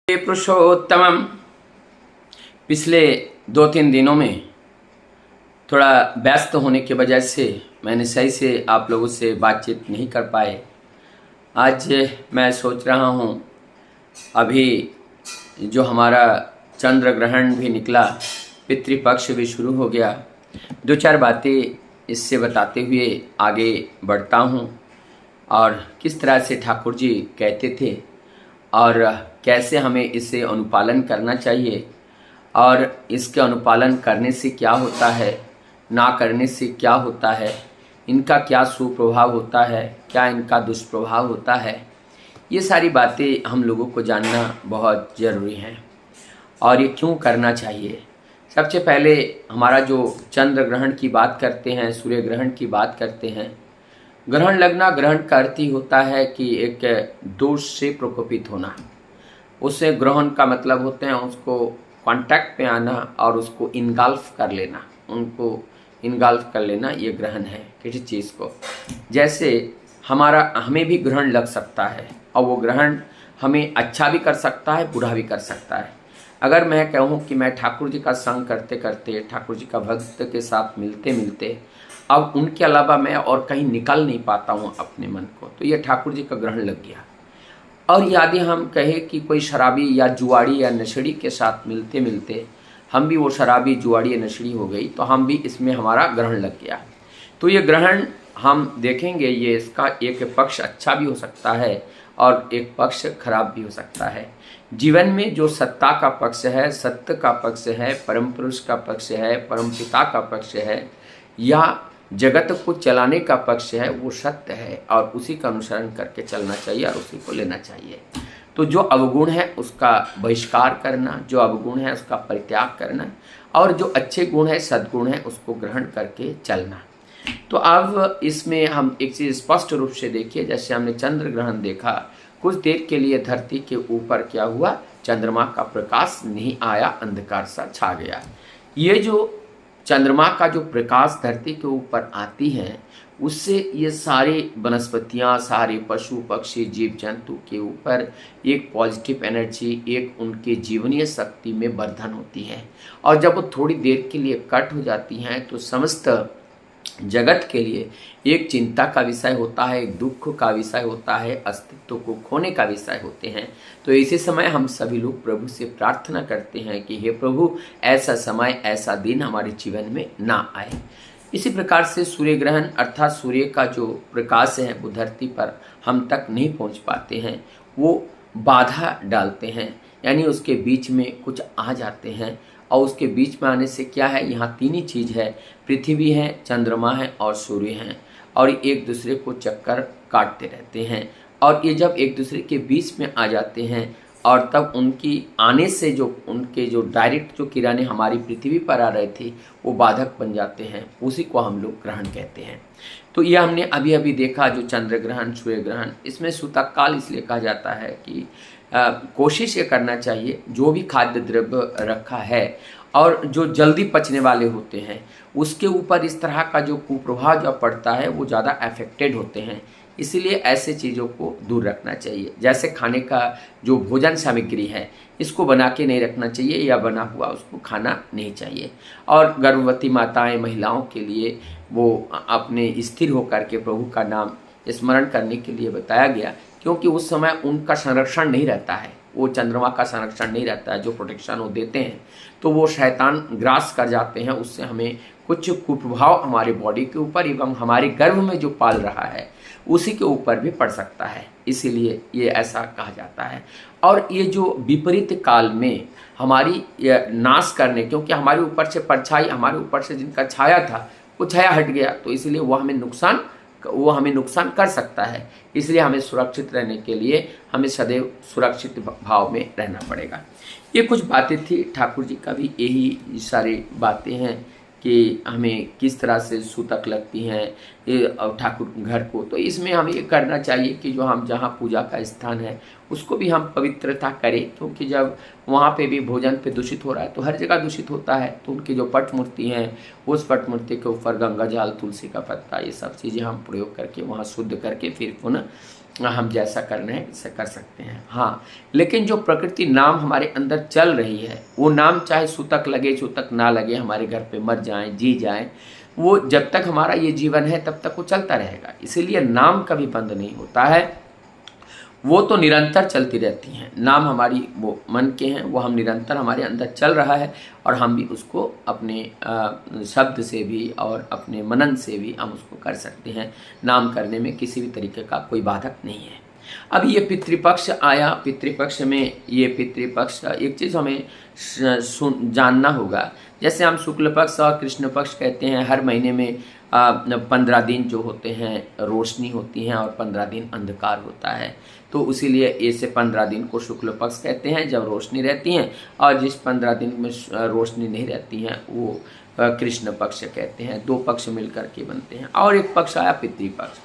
पुरुषोत्तमम। पिछले 2-3 दिनों में थोड़ा व्यस्त होने की वजह से मैंने सही से आप लोगों से बातचीत नहीं कर पाए। आज मैं सोच रहा हूँ, अभी जो हमारा चंद्र ग्रहण भी निकला, पितृपक्ष भी शुरू हो गया, 2-4 बातें इससे बताते हुए आगे बढ़ता हूँ और किस तरह से ठाकुर जी कहते थे और कैसे हमें इसे अनुपालन करना चाहिए और इसके अनुपालन करने से क्या होता है, ना करने से क्या होता है, इनका क्या सुप्रभाव होता है, क्या इनका दुष्प्रभाव होता है। ये सारी बातें हम लोगों को जानना बहुत ज़रूरी है और ये क्यों करना चाहिए। सबसे पहले हमारा जो चंद्र ग्रहण की बात करते हैं, सूर्य ग्रहण की बात करते हैं, ग्रहण लगना, ग्रहण का अर्थ ही होता है कि एक दोष से प्रकोपित होना। उससे ग्रहण का मतलब होते हैं उसको कांटेक्ट में आना और उसको इनगल्फ कर लेना, उनको इनगल्फ कर लेना, ये ग्रहण है किसी चीज़ को। जैसे हमें भी ग्रहण लग सकता है और वो ग्रहण हमें अच्छा भी कर सकता है, बुरा भी कर सकता है। अगर मैं कहूँ कि मैं ठाकुर जी का संग करते करते, ठाकुर जी का भक्त के साथ मिलते मिलते अब उनके अलावा मैं और कहीं निकल नहीं पाता हूँ अपने मन को, तो ये ठाकुर जी का ग्रहण लग गया। और यदि हम कहें कि कोई शराबी या जुआड़ी या नशेड़ी के साथ मिलते मिलते हम भी वो शराबी, जुआड़ी या नशेड़ी हो गई, तो हम भी इसमें हमारा ग्रहण लग गया। तो ये ग्रहण हम देखेंगे, ये इसका एक पक्ष अच्छा भी हो सकता है और एक पक्ष खराब भी हो सकता है। जीवन में जो सत्ता का पक्ष है, सत्य का पक्ष है, परम पुरुष का पक्ष है, परम पिता का पक्ष है या जगत को चलाने का पक्ष है, वो सत्य है और उसी का अनुसरण करके चलना चाहिए और उसी को लेना चाहिए। तो जो अवगुण है उसका बहिष्कार करना, जो अवगुण है उसका परित्याग करना और जो अच्छे गुण है, सद्गुण है, उसको ग्रहण करके चलना। तो अब इसमें हम एक चीज़ स्पष्ट रूप से देखिए, जैसे हमने चंद्र ग्रहण देखा, कुछ देर के लिए धरती के ऊपर क्या हुआ, चंद्रमा का प्रकाश नहीं आया, अंधकार सा छा गया। ये जो चंद्रमा का जो प्रकाश धरती के ऊपर आती है, उससे ये सारे वनस्पतियाँ, सारे पशु पक्षी, जीव जंतु के ऊपर एक पॉजिटिव एनर्जी, एक उनके जीवनीय शक्ति में वर्धन होती है। और जब वो थोड़ी देर के लिए कट हो जाती हैं तो समस्त जगत के लिए एक चिंता का विषय होता है, एक दुख का विषय होता है, अस्तित्व को खोने का विषय होते हैं। तो इसी समय हम सभी लोग प्रभु से प्रार्थना करते हैं कि हे प्रभु, ऐसा समय, ऐसा दिन हमारे जीवन में ना आए। इसी प्रकार से सूर्य ग्रहण अर्थात सूर्य का जो प्रकाश है वो धरती पर हम तक नहीं पहुंच पाते हैं, वो बाधा डालते हैं, यानी उसके बीच में कुछ आ जाते हैं। और उसके बीच में आने से क्या है, यहाँ 3 ही चीज़ है, पृथ्वी है, चंद्रमा है और सूर्य हैं, और एक दूसरे को चक्कर काटते रहते हैं। और ये जब एक दूसरे के बीच में आ जाते हैं और तब उनकी आने से जो उनके जो डायरेक्ट जो किरणें हमारी पृथ्वी पर आ रहे थे वो बाधक बन जाते हैं, उसी को हम लोग ग्रहण कहते हैं। तो ये हमने अभी अभी देखा, जो चंद्र ग्रहण, सूर्य ग्रहण, इसमें सूतक काल इसलिए कहा जाता है कि कोशिश ये करना चाहिए, जो भी खाद्य द्रव्य रखा है और जो जल्दी पचने वाले होते हैं उसके ऊपर इस तरह का जो कुप्रभाव जो पड़ता है वो ज़्यादा अफेक्टेड होते हैं, इसीलिए ऐसे चीज़ों को दूर रखना चाहिए। जैसे खाने का जो भोजन सामग्री है, इसको बना के नहीं रखना चाहिए या बना हुआ उसको खाना नहीं चाहिए। और गर्भवती माताएं, महिलाओं के लिए वो अपने स्थिर होकर के प्रभु का नाम स्मरण करने के लिए बताया गया, क्योंकि उस समय उनका संरक्षण नहीं रहता है, वो चंद्रमा का संरक्षण नहीं रहता है, जो प्रोटेक्शन वो देते हैं, तो वो शैतान ग्रास कर जाते हैं। उससे हमें कुछ कुप्रभाव हमारे बॉडी के ऊपर एवं हमारे गर्भ में जो पाल रहा है उसी के ऊपर भी पड़ सकता है, इसीलिए ये ऐसा कहा जाता है। और ये जो विपरीत काल में हमारी नाश करने, क्योंकि हमारे ऊपर से परछाई, हमारे ऊपर से जिनका छाया था वो छाया हट गया, तो इसलिए वो हमें नुकसान कर सकता है। इसलिए हमें सुरक्षित रहने के लिए हमें सदैव सुरक्षित भाव में रहना पड़ेगा। ये कुछ बातें थी, ठाकुर जी का भी यही सारी बातें हैं कि हमें किस तरह से सूतक लगती हैं ये ठाकुर घर को। तो इसमें हमें ये करना चाहिए कि जो हम जहाँ पूजा का स्थान है उसको भी हम पवित्रता करें, क्योंकि जब वहाँ पे भी भोजन पे दूषित हो रहा है तो हर जगह दूषित होता है। तो उनकी जो पट मूर्ति हैं, उस पट मूर्ति के ऊपर गंगा जल, तुलसी का पत्ता, ये सब चीज़ें हम प्रयोग करके वहाँ शुद्ध करके फिर पुनः हम जैसा करना है वैसा कर सकते हैं। हाँ, लेकिन जो प्रकृति नाम हमारे अंदर चल रही है, वो नाम चाहे सूतक लगे सूतक ना लगे, हमारे घर पे मर जाएं जी जाएं, वो जब तक हमारा ये जीवन है तब तक वो चलता रहेगा। इसीलिए नाम कभी बंद नहीं होता है, वो तो निरंतर चलती रहती हैं। नाम हमारी वो मन के हैं, वो हम निरंतर हमारे अंदर चल रहा है और हम भी उसको अपने शब्द से भी और अपने मनन से भी हम उसको कर सकते हैं। नाम करने में किसी भी तरीके का कोई बाधक नहीं है। अब ये पितृपक्ष आया, पितृपक्ष में ये पितृपक्ष एक चीज़ हमें जानना होगा। जैसे हम शुक्ल पक्ष और कृष्ण पक्ष कहते हैं, हर महीने में 15 दिन जो होते हैं रोशनी होती हैं और 15 दिन अंधकार होता है। तो इसीलिए ऐसे 15 दिन को शुक्ल पक्ष कहते हैं जब रोशनी रहती हैं, और जिस 15 दिन में रोशनी नहीं रहती हैं वो कृष्ण पक्ष कहते हैं। दो पक्ष मिलकर के बनते हैं। और एक पक्ष आया पितृपक्ष।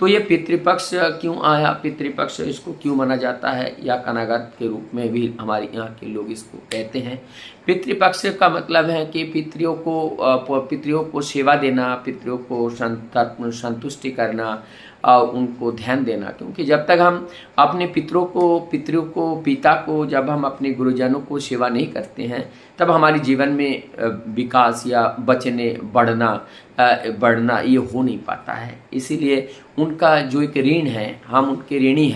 तो ये पितृपक्ष क्यों आया, पितृपक्ष इसको क्यों माना जाता है, या कनागत के रूप में भी हमारे यहाँ के लोग इसको कहते हैं। पितृपक्ष का मतलब है कि पितरियों को सेवा देना, पितरियों को संतुष्टि करना और उनको ध्यान देना। क्योंकि जब तक हम अपने पितरों को पिता को जब हम अपने गुरुजनों को सेवा नहीं करते हैं, तब हमारे जीवन में विकास या बढ़ना ये हो नहीं पाता है। इसीलिए उनका जो एक ऋण है, हम उनके ऋणी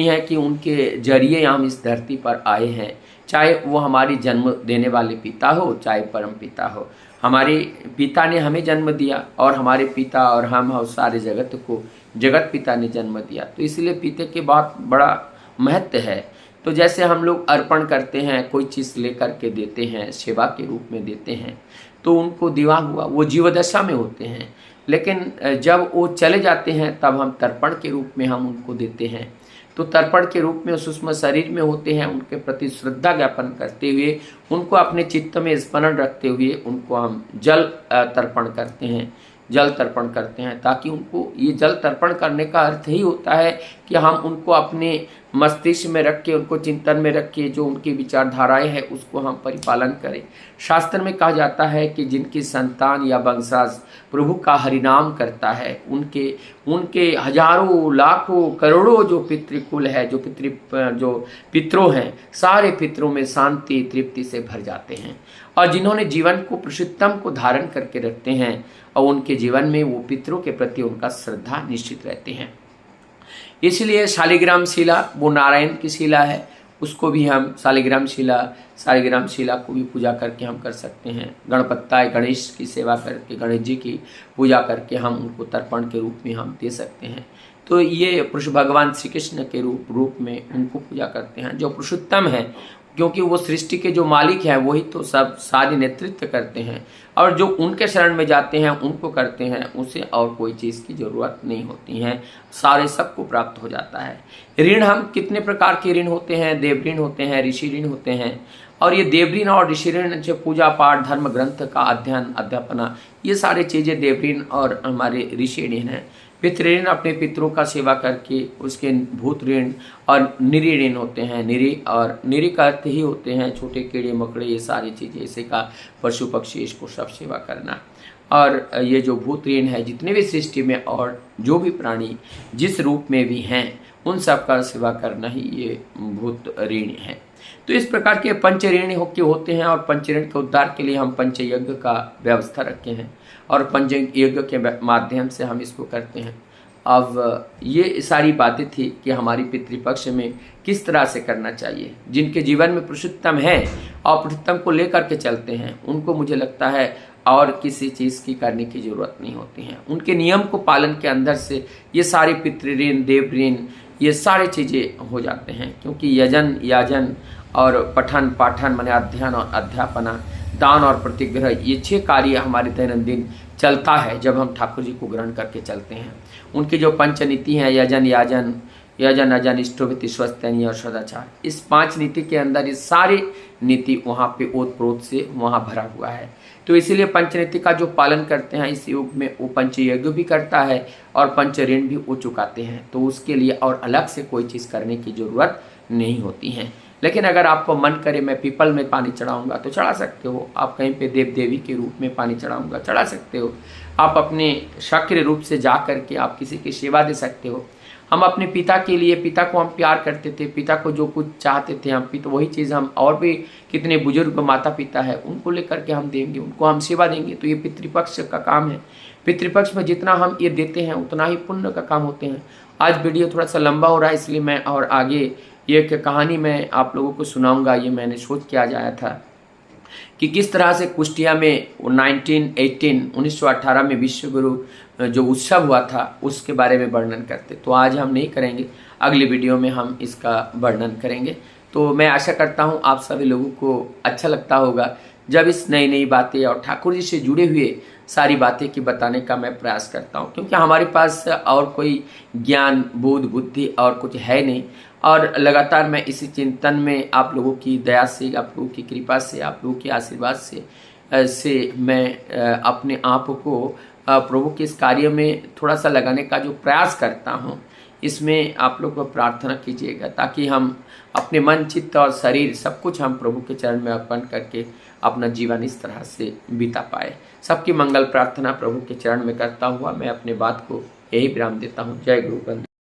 हैं कि उनके जरिए हम इस धरती पर आए हैं। चाहे वो हमारी जन्म देने वाले पिता हो, चाहे परम पिता हो। हमारे पिता ने हमें जन्म दिया और हमारे पिता और हम सारे जगत को जगत पिता ने जन्म दिया। तो इसलिए पिता के बहुत बड़ा महत्व है। तो जैसे हम लोग अर्पण करते हैं, कोई चीज़ लेकर के देते हैं, सेवा के रूप में देते हैं, तो उनको दिवा हुआ वो जीवदशा में होते हैं। लेकिन जब वो चले जाते हैं तब हम तर्पण के रूप में हम उनको देते हैं। तो तर्पण के रूप में सूक्ष्म शरीर में होते हैं, उनके प्रति श्रद्धा ज्ञापन करते हुए, उनको अपने चित्त में स्मरण रखते हुए उनको हम जल तर्पण करते हैं, जल तर्पण करते हैं। ताकि उनको ये जल तर्पण करने का अर्थ ही होता है कि हम उनको अपने मस्तिष्क में रख के, उनको चिंतन में रख के जो उनकी विचारधाराएं हैं उसको हम परिपालन करें। शास्त्र में कहा जाता है कि जिनकी संतान या वंशज प्रभु का हरिनाम करता है, उनके हजारों लाखों करोड़ों जो पितृकुल है, जो पितरों हैं, सारे पितरों में शांति तृप्ति से भर जाते हैं। और जिन्होंने जीवन को पुरुषोत्तम को धारण करके रखते हैं और उनके जीवन में वो पितरों के प्रति उनका श्रद्धा निश्चित रहते हैं। इसलिए शालिग्राम शिला वो नारायण की शिला है, उसको भी हम शालिग्राम शिला को भी पूजा करके हम कर सकते हैं। गणपत्ताय गणेश की सेवा करके, गणेश जी की पूजा करके हम उनको तर्पण के रूप में हम दे सकते हैं। तो ये भगवान श्री कृष्ण के रूप में उनको पूजा करते हैं जो पुरुषोत्तम है, क्योंकि वो सृष्टि के जो मालिक हैं वही तो सब सारी नेतृत्व करते हैं। और जो उनके शरण में जाते हैं उनको करते हैं, उसे और कोई चीज़ की ज़रूरत नहीं होती है, सारे सबको प्राप्त हो जाता है। ऋण हम कितने प्रकार के ऋण होते हैं, देव ऋण होते हैं, ऋषि ऋण होते हैं। और ये देव ऋण और ऋषि ऋण जो पूजा पाठ धर्म ग्रंथ का अध्ययन अध्यापना, ये सारी चीज़ें देव ऋण और हमारे ऋषि ऋण हैं। पितृ ऋण अपने पितरों का सेवा करके, उसके भूत ऋण और निरी ऋण होते हैं। निरी का अर्थ ही होते हैं छोटे कीड़े मकड़े, ये सारी चीज़ें, इसे का पशु पक्षी, इसको सब सेवा करना। और ये जो भूत ऋण है, जितने भी सृष्टि में और जो भी प्राणी जिस रूप में भी हैं, उन सब का सेवा करना ही ये भूत ऋण है। तो इस प्रकार के पंच ऋण होते हैं। और पंच ऋण के उद्धार के लिए हम पंचयज्ञ का व्यवस्था रखे हैं और पंचयज्ञ के माध्यम से हम इसको करते हैं। अब ये सारी बातें थी कि हमारी पितृपक्ष में किस तरह से करना चाहिए। जिनके जीवन में पुरुषोत्तम है और पुरुषोत्तम को लेकर के चलते हैं, उनको मुझे लगता है और किसी चीज़ की करने की ज़रूरत नहीं होती है। उनके नियम को पालन के अंदर से ये सारे पितृ ऋण, देव ऋण, ये सारी चीज़ें हो जाते हैं। क्योंकि यजन याजन और पठन पाठन माने अध्ययन और अध्यापना, दान और प्रतिग्रह, ये 6 कार्य हमारे दैनंदिन चलता है जब हम ठाकुर जी को ग्रहण करके चलते हैं। उनकी जो पंचनीति हैं, यजन अजन इष्टोभिति स्वस्थनीय और सदाचार, इस 5 नीति के अंदर ये सारी नीति वहाँ पे ओत प्रोत से वहाँ भरा हुआ है। तो इसीलिए पंचनीति का जो पालन करते हैं इस युग में, वो पंचयज्ञ भी करता है और पंच ऋण भी वो चुकाते हैं। तो उसके लिए और अलग से कोई चीज़ करने की ज़रूरत नहीं होती है। लेकिन अगर आपको मन करे मैं पीपल में पानी चढ़ाऊंगा तो चढ़ा सकते हो। आप कहीं पे देव देवी के रूप में पानी चढ़ाऊंगा, चढ़ा सकते हो। आप अपने शक्र रूप से जा करके आप किसी की सेवा दे सकते हो। हम अपने पिता के लिए, पिता को हम प्यार करते थे, पिता को जो कुछ चाहते थे हम पिता वही चीज़ हम, और भी कितने बुजुर्ग माता पिता है उनको लेकर के हम देंगे, उनको हम सेवा देंगे। तो ये पितृपक्ष का काम है। पितृपक्ष में जितना हम ये देते हैं उतना ही पुण्य का काम होते हैं। आज वीडियो थोड़ा सा लंबा हो रहा है, इसलिए मैं और आगे ये कहानी मैं आप लोगों को सुनाऊंगा। ये मैंने सोच के आज आया था कि किस तरह से कुष्टिया में 1918 में विश्व गुरु जो उत्सव हुआ था उसके बारे में वर्णन करते। तो आज हम नहीं करेंगे, अगली वीडियो में हम इसका वर्णन करेंगे। तो मैं आशा करता हूँ आप सभी लोगों को अच्छा लगता होगा जब इस नई नई बातें और ठाकुर जी से जुड़े हुए सारी बातें की बताने का मैं प्रयास करता हूँ, क्योंकि हमारे पास और कोई ज्ञान, बोध, बुद्धि और कुछ है नहीं। और लगातार मैं इसी चिंतन में आप लोगों की दया से, आप लोगों की कृपा से, आप लोगों के आशीर्वाद से मैं अपने आप को प्रभु के इस कार्य में थोड़ा सा लगाने का जो प्रयास करता हूँ, इसमें आप लोग को प्रार्थना कीजिएगा ताकि हम अपने मन, चित्त और शरीर सब कुछ हम प्रभु के चरण में अर्पण करके अपना जीवन इस तरह से बिता पाए। सबकी मंगल प्रार्थना प्रभु के चरण में करता हुआ मैं अपने बात को यही विराम देता हूँ। जय गुरु बंधु।